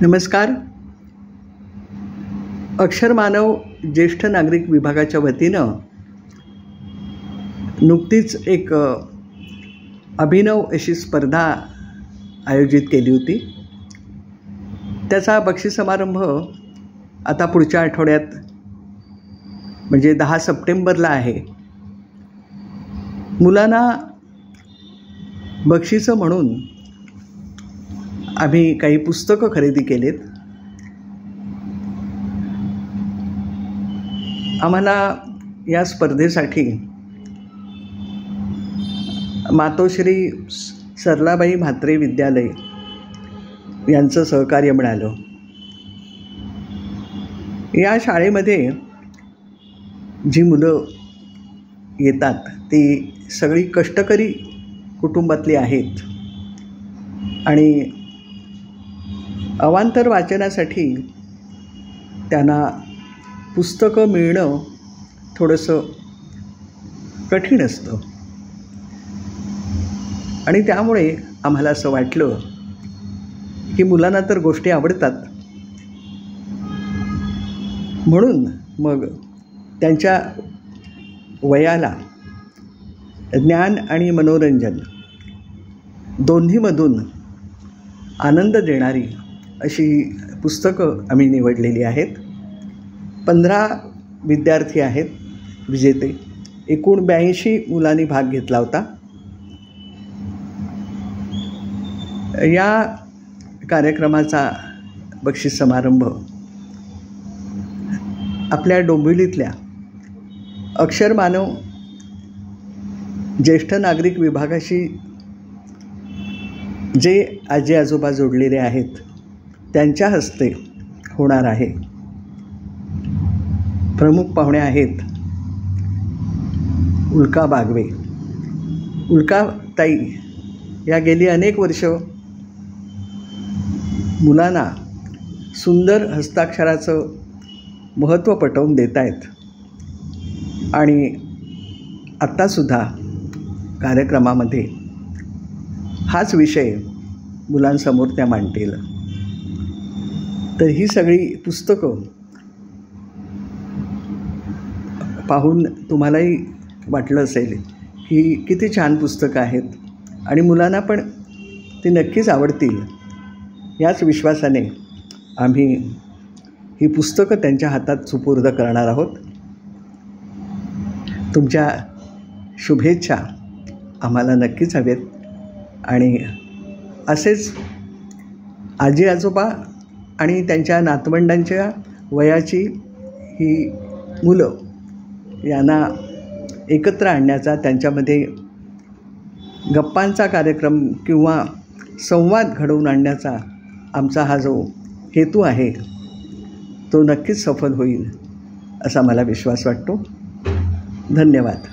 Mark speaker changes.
Speaker 1: नमस्कार. अक्षरमानव ज्येष्ठ नागरिक विभागाच्या वतीनं नुकतीच एक अभिनव अशी स्पर्धा आयोजित केली होती. त्याचा बक्षीस समारंभ आता पुढच्या आठवड्यात म्हणजे 10 सप्टेंबरला आहे. मुलांना बक्षिसं म्हणून आम्ही काही पुस्तकं खरेदी केलेत. आम्हाला या स्पर्धेसाठी मातोश्री सरलाबाई म्हात्रे विद्यालय यांचं सहकार्य मिळालं. या शाळेमध्ये जी मुलं येतात ती सगळी कष्टकरी कुटुंबातली आहेत आणि अवांतर वाचनासाठी त्यांना पुस्तकं मिळणं थोडंसं कठीण असतं आणि त्यामुळे आम्हाला असं वाटलं की मुलांना तर गोष्टी आवडतात, म्हणून मग त्यांच्या वयाला ज्ञान आणि मनोरंजन दोन्हीमधून आनंद देणारी अशी पुस्तकं आम्ही निवडलेली आहेत. 15 विद्यार्थी आहेत विजेते. एकूण 82 मुलांनी भाग घेतला होता. या कार्यक्रमाचा बक्षीस समारंभ आपल्या डोंबिवलीतल्या अक्षरमानव ज्येष्ठ नागरिक विभागाशी जे आजी आजोबा जोडलेले आहेत त्यांच्या हस्ते होणार आहे. प्रमुख पाहुणे आहेत उल्का बागवे. उल्काताई या गेली अनेक वर्ष मुलांना सुंदर हस्ताक्षराचं महत्त्व पटवून देत आहेत आणि आत्तासुद्धा कार्यक्रमामध्ये हाच विषय मुलांसमोर त्या मांडतील. तर ही सगळी पुस्तकं पाहून तुम्हालाही वाटलं असेल की किती छान पुस्तकं आहेत आणि मुलांना पण ती नक्कीच आवडतील. याच विश्वासाने आम्ही ही पुस्तकं त्यांच्या हातात सुपूर्द करणार आहोत. तुमच्या शुभेच्छा आम्हाला नक्कीच हवेत आणि असेच आजी आजोबा आणि त्यांच्या नातवंडांच्या वयाची ही मुलं यांना एकत्र आणण्याचा, त्यांच्यामध्ये गप्पांचा कार्यक्रम किंवा संवाद घडवून आणण्याचा आमचा हा जो हेतू आहे तो नक्कीच सफल होईल असा मला विश्वास वाटतो. धन्यवाद.